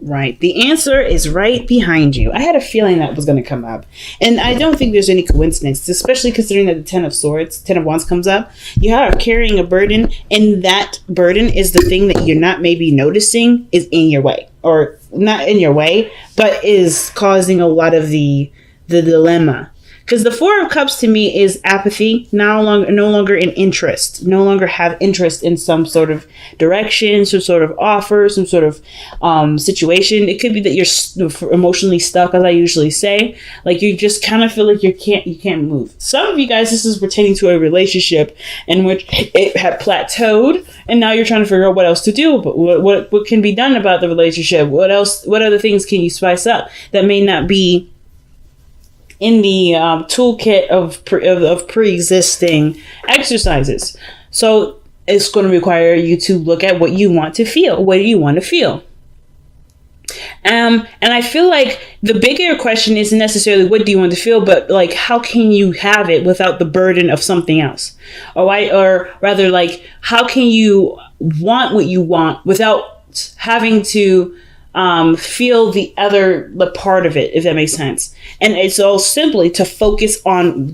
Right. The answer is right behind you. I had a feeling that was going to come up. And I don't think there's any coincidence, especially considering that the Ten of Swords, Ten of Wands comes up. You are carrying a burden, and that burden is the thing that you're not maybe noticing is in your way. Or not in your way, but is causing a lot of the dilemma. Because the Four of Cups to me is apathy, no longer in interest, no longer have interest in some sort of direction, some sort of offer, some sort of situation. It could be that you're emotionally stuck, as I usually say. Like you just kind of feel like you can't move. Some of you guys, this is pertaining to a relationship in which it had plateaued, and now you're trying to figure out what else to do. But what can be done about the relationship? What else? What other things can you spice up that may not be in the toolkit of pre-existing exercises? So it's going to require you to look at what you want to feel. What do you want to feel? And I feel like the bigger question isn't necessarily what do you want to feel, but like how can you have it without the burden of something else? Or rather, like how can you want what you want without having to feel the part of it, if that makes sense. And it's all simply to focus on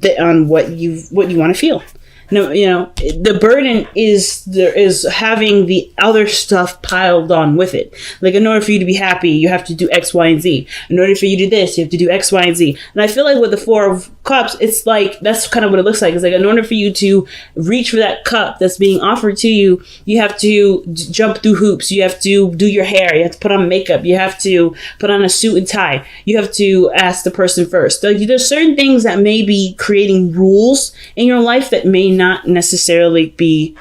what you want to feel. No, the burden is having the other stuff piled on with it. Like in order for you to be happy, you have to do X, Y, and Z. In order for you to do this, you have to do X, Y, and Z. And I feel like with the Four of Cups, it's like that's kind of what it looks like. It's like in order for you to reach for that cup that's being offered to you, you have to jump through hoops. You have to do your hair. You have to put on makeup. You have to put on a suit and tie. You have to ask the person first. Like there's certain things that may be creating rules in your life that may not necessarily be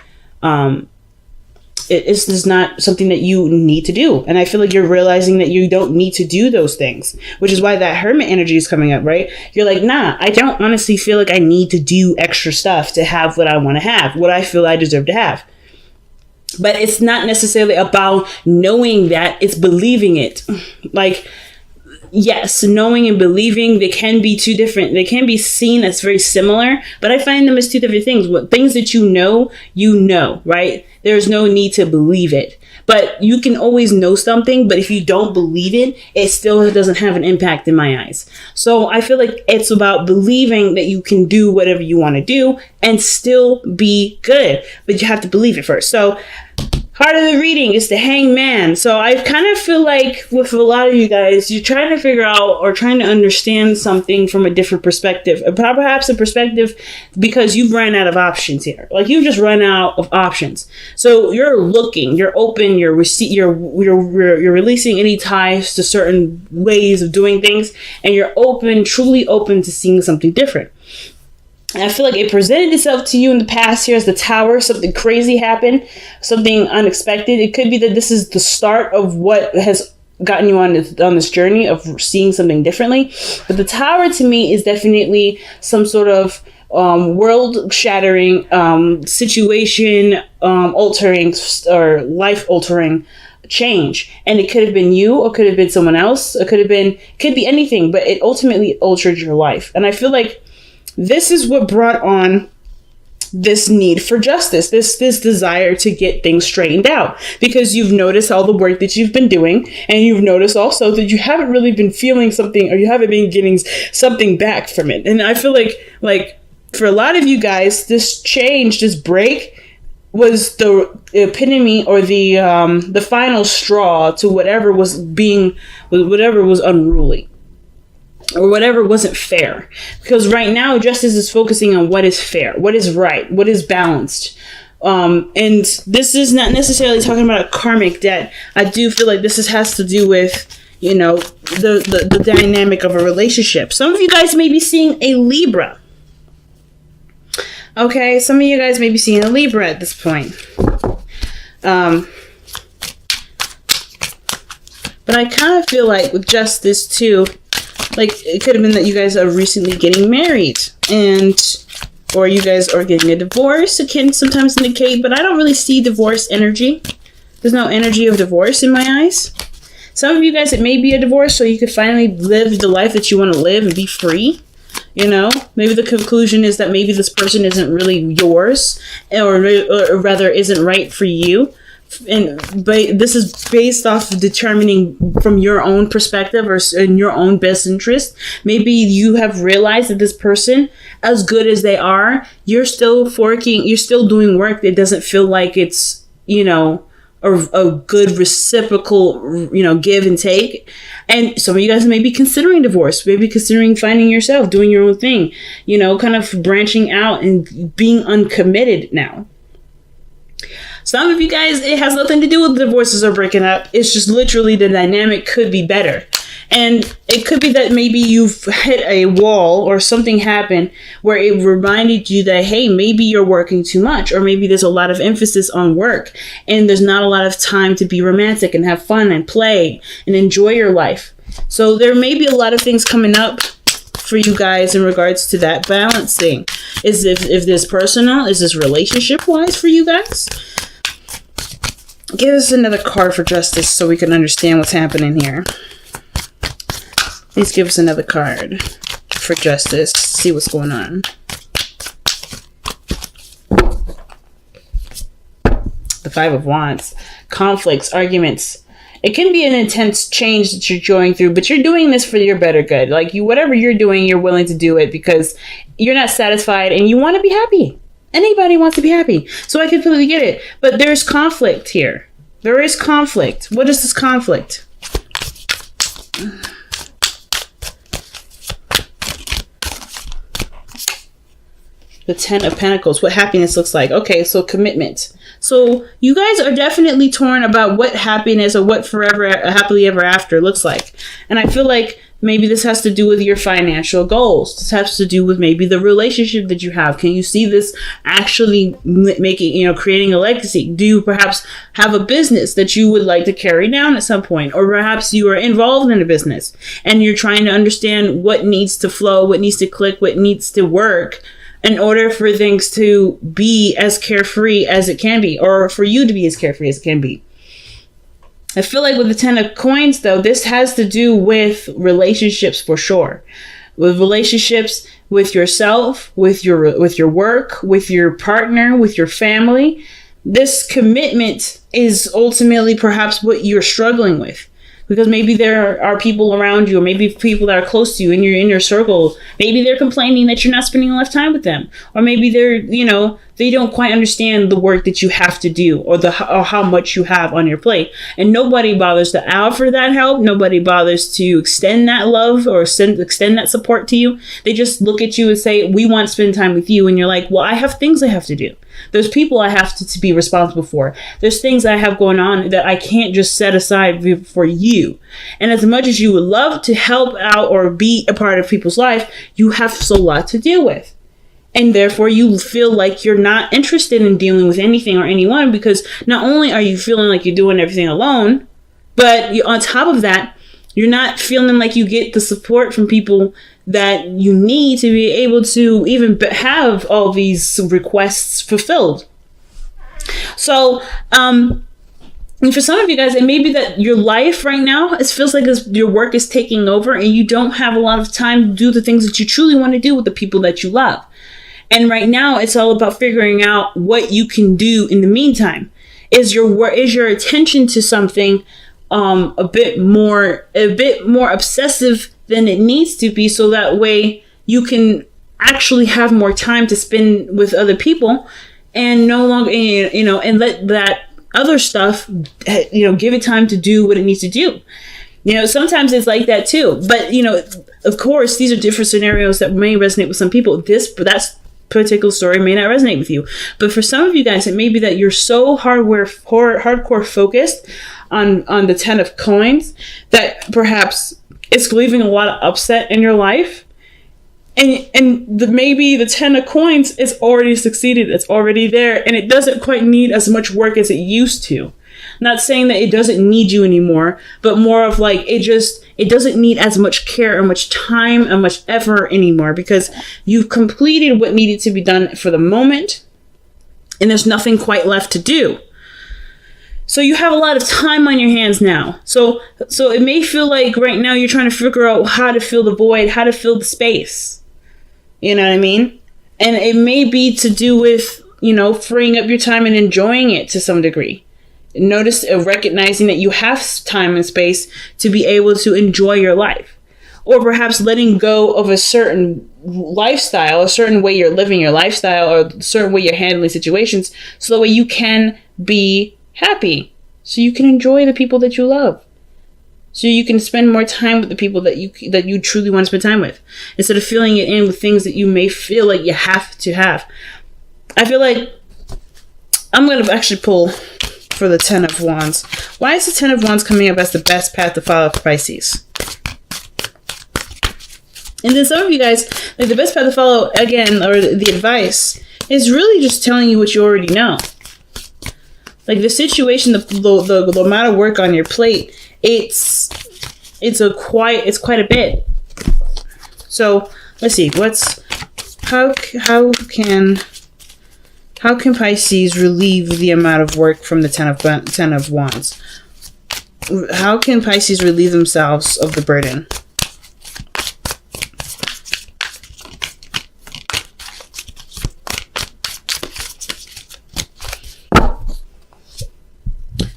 it's not something that you need to do. And I feel like you're realizing that you don't need to do those things, which is why that Hermit energy is coming up, right? You're like, nah, I don't honestly feel like I need to do extra stuff to have what I want to have, what I feel I deserve to have. But it's not necessarily about knowing that, it's believing it. Like, yes, knowing and believing, they can be two different. They can be seen as very similar, but I find them as two different things. What things that you know, right? There's no need to believe it. But you can always know something, but if you don't believe it, it still doesn't have an impact in my eyes. So I feel like it's about believing that you can do whatever you want to do and still be good, but you have to believe it first. So heart of the reading is the Hangman. So I kind of feel like with a lot of you guys, you're trying to figure out or trying to understand something from a different perspective. Perhaps a perspective because you've run out of options here. Like you've just run out of options. So you're looking, you're open, you're releasing any ties to certain ways of doing things, and you're open, truly open to seeing something different. And I feel like it presented itself to you in the past here as the Tower. Something crazy happened, something unexpected. It could be that this is the start of what has gotten you on this journey of seeing something differently. But the Tower to me is definitely some sort of world-shattering, situation-altering or life-altering change. And it could have been you, or could have been someone else. It could be anything, but it ultimately altered your life. And I feel like this is what brought on this need for justice, this desire to get things straightened out, because you've noticed all the work that you've been doing, and you've noticed also that you haven't really been feeling something, or you haven't been getting something back from it. And I feel like for a lot of you guys, this change, this break was the epitome or the final straw to whatever was unruly, or whatever wasn't fair. Because right now, justice is focusing on what is fair, what is right, what is balanced. And this is not necessarily talking about a karmic debt. I do feel like this has to do with, the dynamic of a relationship. Some of you guys may be seeing a Libra. Okay, some of you guys may be seeing a Libra at this point. But I kind of feel like with justice too, like it could have been that you guys are recently getting married, or you guys are getting a divorce. It can sometimes indicate, but I don't really see divorce energy. There's no energy of divorce in my eyes. Some of you guys, it may be a divorce, so you could finally live the life that you want to live and be free. Maybe the conclusion is that maybe this person isn't really yours, or rather isn't right for you. but this is based off of determining from your own perspective or in your own best interest. Maybe you have realized that this person, as good as they are, you're still doing work that doesn't feel like it's, a good reciprocal, give and take. And some of you guys may be considering divorce, maybe considering finding yourself, doing your own thing, kind of branching out and being uncommitted now. Some of you guys, it has nothing to do with divorces or breaking up. It's just literally the dynamic could be better. And it could be that maybe you've hit a wall or something happened where it reminded you that, hey, maybe you're working too much, or maybe there's a lot of emphasis on work and there's not a lot of time to be romantic and have fun and play and enjoy your life. So there may be a lot of things coming up for you guys in regards to that balancing. Is if this personal, is this relationship wise for you guys? Give us another card for justice so we can understand what's happening here. Please give us another card for justice. See what's going on. The Five of Wands. Conflicts, arguments. It can be an intense change that you're going through, but you're doing this for your better good. Like whatever you're doing, you're willing to do it because you're not satisfied and you want to be happy. Anybody wants to be happy. So I completely get it. But there's conflict here. There is conflict. What is this conflict? The Ten of Pentacles. What happiness looks like. Okay, so commitment. So you guys are definitely torn about what happiness or what forever, happily ever after looks like. And I feel like maybe this has to do with your financial goals. This has to do with maybe the relationship that you have. Can you see this actually making, creating a legacy? Do you perhaps have a business that you would like to carry down at some point? Or perhaps you are involved in a business and you're trying to understand what needs to flow, what needs to click, what needs to work in order for things to be as carefree as it can be, or for you to be as carefree as it can be. I feel like with the Ten of Coins, though, this has to do with relationships for sure. With relationships with yourself, with your work, with your partner, with your family. This commitment is ultimately perhaps what you're struggling with. Because maybe there are people around you, or maybe people that are close to you in your circle. Maybe they're complaining that you're not spending enough time with them. Or maybe they're, they don't quite understand the work that you have to do or how much you have on your plate. And nobody bothers to offer that help. Nobody bothers to extend that love or extend that support to you. They just look at you and say, we want to spend time with you. And you're like, well, I have things I have to do. There's people I have to be responsible for. There's things I have going on that I can't just set aside for you. And as much as you would love to help out or be a part of people's life, you have so lot to deal with. And therefore you feel like you're not interested in dealing with anything or anyone, because not only are you feeling like you're doing everything alone, but on top of that, you're not feeling like you get the support from people that you need to be able to even have all these requests fulfilled. So, and for some of you guys, it may be that your life right now, it feels like your work is taking over and you don't have a lot of time to do the things that you truly want to do with the people that you love. And right now, it's all about figuring out what you can do in the meantime. Is your attention to something a bit more obsessive than it needs to be, so that way you can actually have more time to spend with other people and no longer, and let that other stuff, give it time to do what it needs to do. Sometimes it's like that too. But, of course, these are different scenarios that may resonate with some people. That particular story may not resonate with you. But for some of you guys, it may be that you're so hardcore focused on the Ten of Coins that perhaps it's leaving a lot of upset in your life. And maybe the Ten of Coins is already succeeded. It's already there. And it doesn't quite need as much work as it used to. Not saying that it doesn't need you anymore, but more of like it doesn't need as much care or much time and much effort anymore, because you've completed what needed to be done for the moment and there's nothing quite left to do. So you have a lot of time on your hands now. So it may feel like right now you're trying to figure out how to fill the void, how to fill the space. You know what I mean? And it may be to do with, freeing up your time and enjoying it to some degree. Notice recognizing that you have time and space to be able to enjoy your life. Or perhaps letting go of a certain lifestyle, a certain way you're living your lifestyle, or a certain way you're handling situations, so that way you can be happy. So you can enjoy the people that you love. So you can spend more time with the people that you truly want to spend time with, instead of filling it in with things that you may feel like you have to have. I feel like I'm going to actually pull for the Ten of Wands. Why is the Ten of Wands coming up as the best path to follow for Pisces? And then some of you guys, like, the best path to follow, again, or the advice, is really just telling you what you already know. Like, the situation, the amount of work on your plate, it's quite a bit. So let's see, how can Pisces relieve the amount of work from the Ten of Wands? How can Pisces relieve themselves of the burden?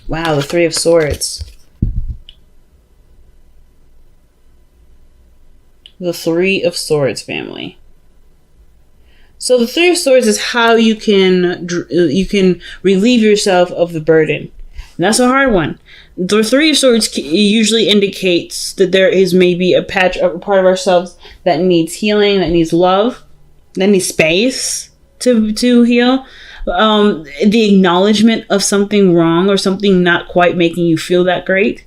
Wow, the Three of Swords. The Three of Swords, family. So the Three of Swords is how you can relieve yourself of the burden. And that's a hard one. The Three of Swords usually indicates that there is maybe a part of ourselves that needs healing, that needs love, that needs space to heal. The acknowledgement of something wrong or something not quite making you feel that great.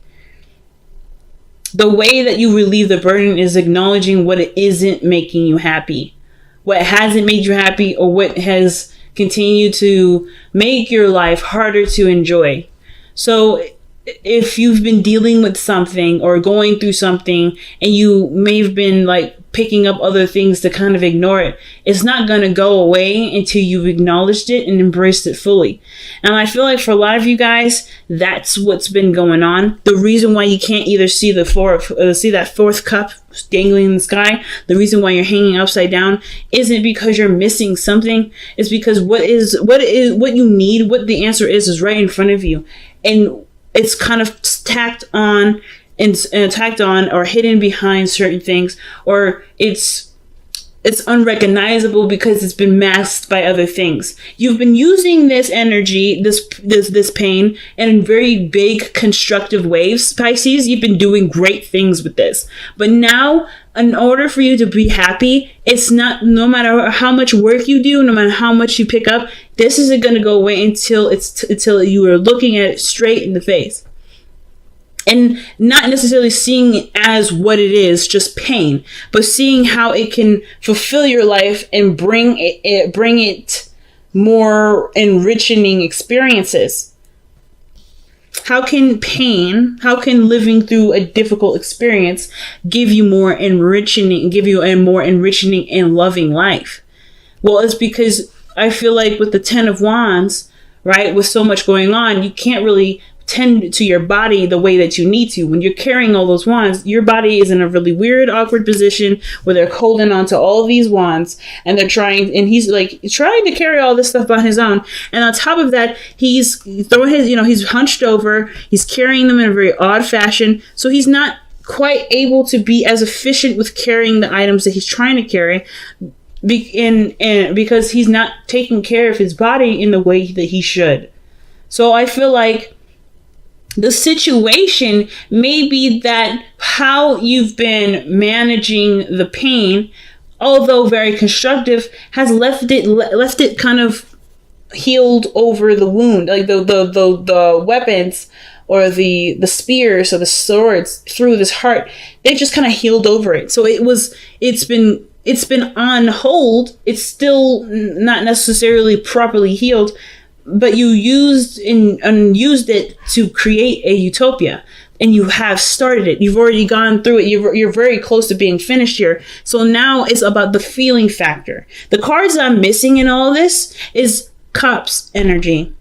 The way that you relieve the burden is acknowledging what it isn't making you happy, what hasn't made you happy, or what has continued to make your life harder to enjoy. So if you've been dealing with something or going through something, and you may have been like picking up other things to kind of ignore it, it's not going to go away until you've acknowledged it and embraced it fully. And I feel like for a lot of you guys, that's what's been going on. The reason why you can't either see see that fourth cup dangling in the sky, the reason why you're hanging upside down, isn't because you're missing something. It's because what you need, what the answer is right in front of you, and it's kind of tacked on or hidden behind certain things, or it's unrecognizable because it's been masked by other things. You've been using this energy, this pain, in very big constructive ways, Pisces. You've been doing great things with this, but now, in order for you to be happy, it's not, no matter how much work you do, no matter how much you pick up, this isn't going to go away until you are looking at it straight in the face. And not necessarily seeing it as what it is, just pain, but seeing how it can fulfill your life and bring it more enriching experiences. How can living through a difficult experience give you a more enriching and loving life? Well, it's because I feel like with the Ten of Wands, right, with so much going on, you can't really tend to your body the way that you need to. When you're carrying all those wands, your body is in a really weird, awkward position where they're holding on to all these wands, and he's like trying to carry all this stuff on his own. And on top of that, he's hunched over, he's carrying them in a very odd fashion. So he's not quite able to be as efficient with carrying the items that he's trying to carry. Because he's not taking care of his body in the way that he should. So I feel like the situation may be that how you've been managing the pain, although very constructive, has left it kind of healed over the wound. Like the weapons or the spears or the swords through this heart, they just kind of healed over it. So it's been on hold. It's still not necessarily properly healed, but you used it to create a utopia, and you have started it. You've already gone through it. You're very close to being finished here. So now it's about the feeling factor. The cards I'm missing in all this is Cups energy.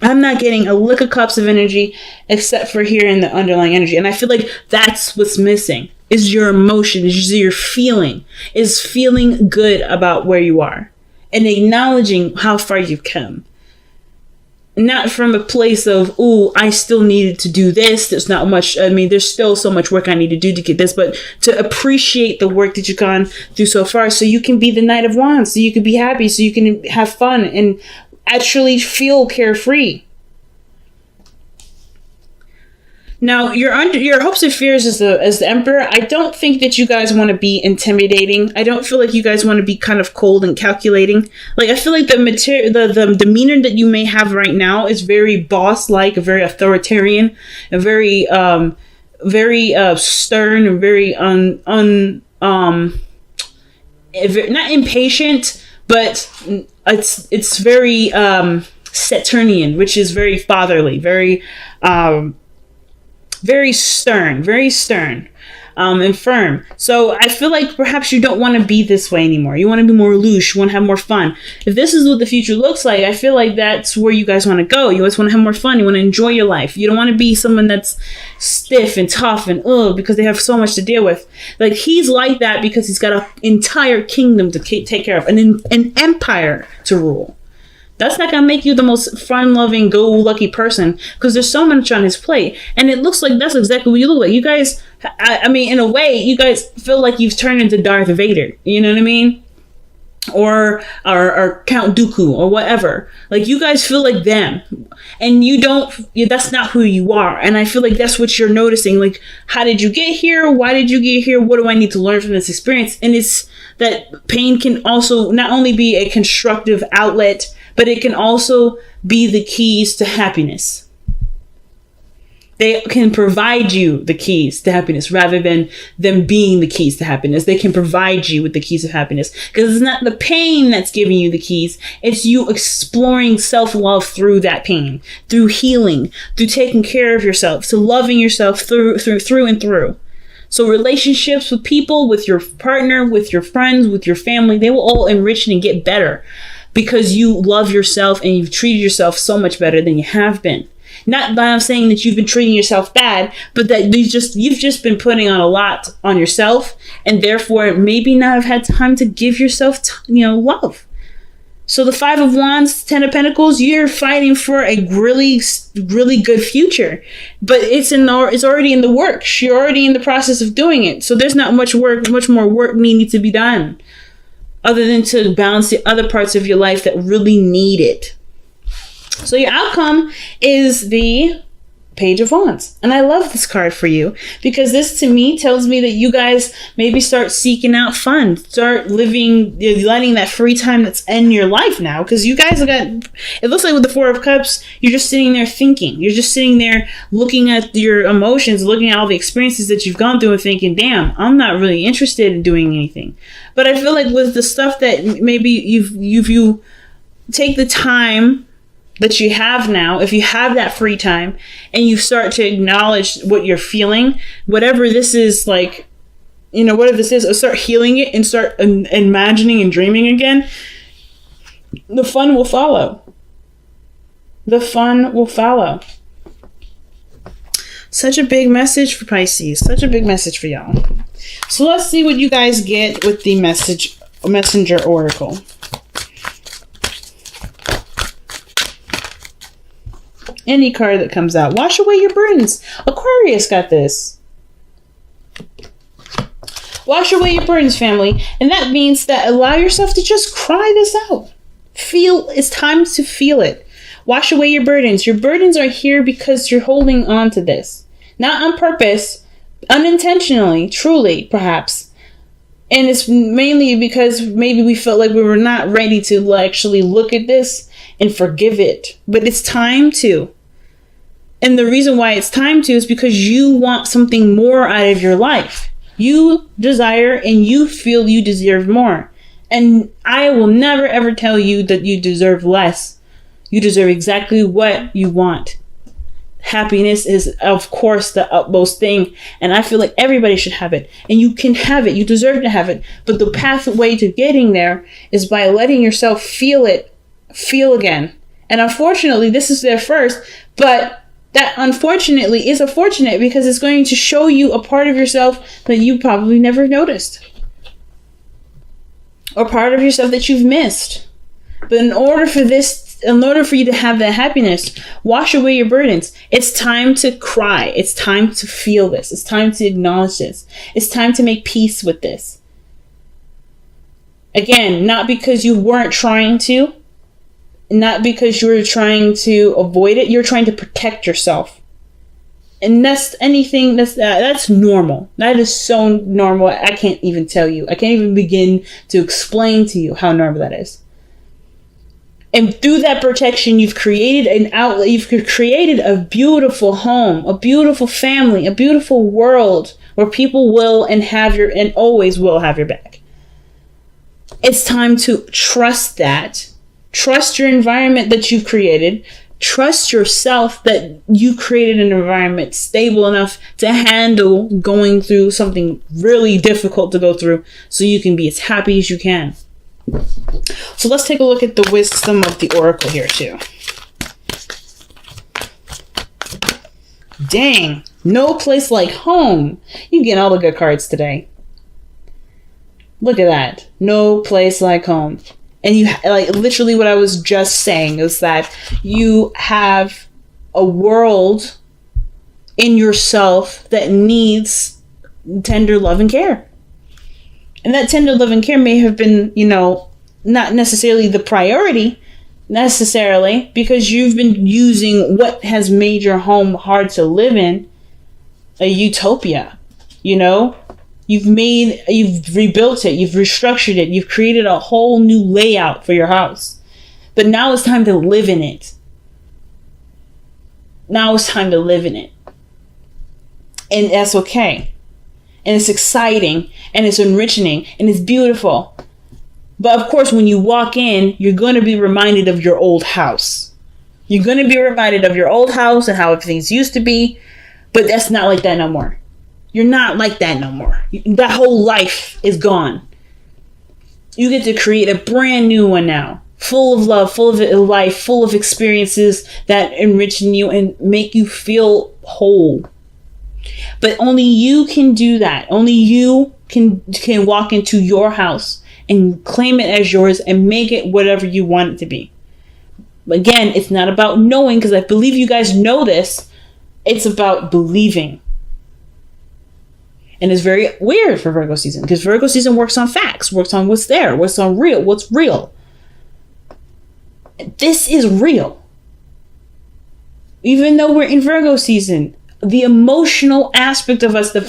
I'm not getting a lick of Cups of energy except for here in the underlying energy. And I feel like that's what's missing, is your emotion, is your feeling, is feeling good about where you are and acknowledging how far you've come. not from a place of, ooh, I still needed to do this. There's not much. I mean, there's still so much work I need to do to get this, but to appreciate the work that you've gone through so far, so you can be the Knight of Wands, so you can be happy, so you can have fun and actually feel carefree. Now, your hopes and fears as the Emperor. I don't think that you guys want to be intimidating. I don't feel like you guys want to be kind of cold and calculating. Like, I feel like the demeanor that you may have right now is very boss-like, very authoritarian, and very stern, and very not impatient, but it's very Saturnian, which is very fatherly, very stern, and firm. So I feel like perhaps you don't want to be this way anymore. You want to be more loose. You want to have more fun. If this is what the future looks like, I feel like that's where you guys want to go. You always want to have more fun. You want to enjoy your life. You don't want to be someone that's stiff and tough and because they have so much to deal with. Like, he's like that because he's got an entire kingdom to take care of, an empire to rule. That's not gonna make you the most fun-loving, go-lucky person, because there's so much on his plate, and it looks like that's exactly what you look like. You guys, I mean, in a way, you guys feel like you've turned into Darth Vader. You know what I mean? Or Count Dooku, or whatever. Like, you guys feel like them, and you don't. That's not who you are. And I feel like that's what you're noticing. Like, how did you get here? Why did you get here? What do I need to learn from this experience? And it's that pain can also not only be a constructive outlet, but it can also be the keys to happiness. They can provide you the keys to happiness rather than them being the keys to happiness. They can provide you with the keys of happiness, because it's not the pain that's giving you the keys. It's you exploring self-love through that pain, through healing, through taking care of yourself, to loving yourself through and through. So relationships with people, with your partner, with your friends, with your family, they will all enrich and get better, because you love yourself and you've treated yourself so much better than you have been. Not that I'm saying that you've been treating yourself bad, but that you've just been putting on a lot on yourself, and therefore maybe not have had time to give yourself, love. So the Five of Wands, Ten of Pentacles, you're fighting for a really, really good future, but it's already in the works. You're already in the process of doing it. So there's not much more work needing to be done, other than to balance the other parts of your life that really need it. So your outcome is the Page of Wands. And I love this card for you, because this to me tells me that you guys maybe start seeking out fun, start letting that free time that's in your life now, because you guys it looks like with the Four of Cups, you're just sitting there thinking. You're just sitting there looking at your emotions, looking at all the experiences that you've gone through and thinking, damn, I'm not really interested in doing anything. But I feel like with the stuff that maybe you take the time that you have now, if you have that free time and you start to acknowledge what you're feeling, whatever this is, like, whatever this is, or start healing it and start imagining and dreaming again, the fun will follow. The fun will follow. Such a big message for Pisces. Such a big message for y'all. So let's see what you guys get with the Messenger Oracle. Any card that comes out. Wash away your burdens. Aquarius got this. Wash away your burdens, family. And that means that allow yourself to just cry this out. It's time to feel it. Wash away your burdens. Your burdens are here because you're holding on to this. Not on purpose, unintentionally, truly, perhaps. And it's mainly because maybe we felt like we were not ready to actually look at this and forgive it. But it's time to. And the reason why it's time to is because you want something more out of your life. You desire and you feel you deserve more. And I will never ever tell you that you deserve less. You deserve exactly what you want. Happiness is, of course, the utmost thing. And I feel like everybody should have it. And you can have it. You deserve to have it. But the pathway to getting there is by letting yourself feel it. Feel again. And unfortunately, this is there first. But that unfortunately is unfortunate, because it's going to show you a part of yourself that you probably never noticed. Or part of yourself that you've missed. But in order for this in order for you to have that happiness, wash away your burdens. It's time to cry. It's time to feel this. It's time to acknowledge this. It's time to make peace with this. Again, not because you weren't trying to, not because you were trying to avoid it. You're trying to protect yourself. And that's normal. That is so normal. I can't even tell you. I can't even begin to explain to you how normal that is. And through that protection, you've created an outlet. You've created a beautiful home, a beautiful family, a beautiful world where people will and always will have your back. It's time to trust that. Trust your environment that you've created. Trust yourself that you created an environment stable enough to handle going through something really difficult to go through, so you can be as happy as you can. So let's take a look at the wisdom of the oracle here too. Dang, no place like home. You get all the good cards today. Look at that. No place like home. And you, like, literally what I was just saying is that you have a world in yourself that needs tender love and care. And that tender love and care may have been, not necessarily the priority necessarily, because you've been using what has made your home hard to live in a utopia. You've rebuilt it, you've restructured it, you've created a whole new layout for your house. But now it's time to live in it. Now it's time to live in it. And that's okay. And it's exciting, and it's enriching, and it's beautiful. But of course, when you walk in, you're going to be reminded of your old house. You're going to be reminded of your old house and how things used to be. But that's not like that no more. You're not like that no more. That whole life is gone. You get to create a brand new one now. Full of love, full of life, full of experiences that enrich you and make you feel whole. But only you can do that. Only you can walk into your house and claim it as yours and make it whatever you want it to be. Again, it's not about knowing, because I believe you guys know this. It's about believing. And it's very weird for Virgo season, because Virgo season works on facts, works on what's there, what's real. This is real. Even though we're in Virgo season, the emotional aspect of us, the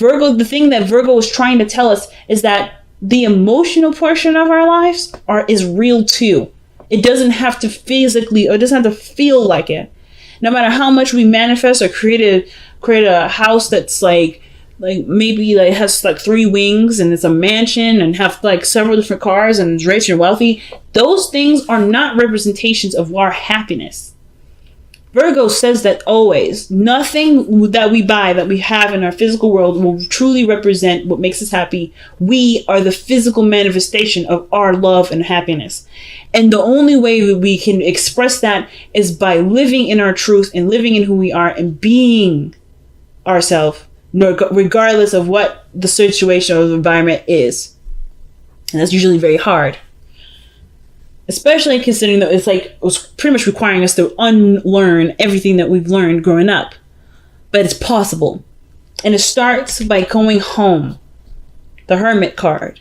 thing that Virgo is trying to tell us is that the emotional portion of our lives is real too. It doesn't have to physically, or it doesn't have to feel like it. No matter how much we manifest or create a house that's like maybe has 3 wings and it's a mansion and have several different cars and is rich and wealthy, those things are not representations of our happiness. Virgo says that always. Nothing that we buy, that we have in our physical world, will truly represent what makes us happy. We are the physical manifestation of our love and happiness. And the only way we can express that is by living in our truth and living in who we are and being ourselves, regardless of what the situation or the environment is. And that's usually very hard. Especially considering that it was pretty much requiring us to unlearn everything that we've learned growing up. But it's possible. And it starts by going home. The Hermit card.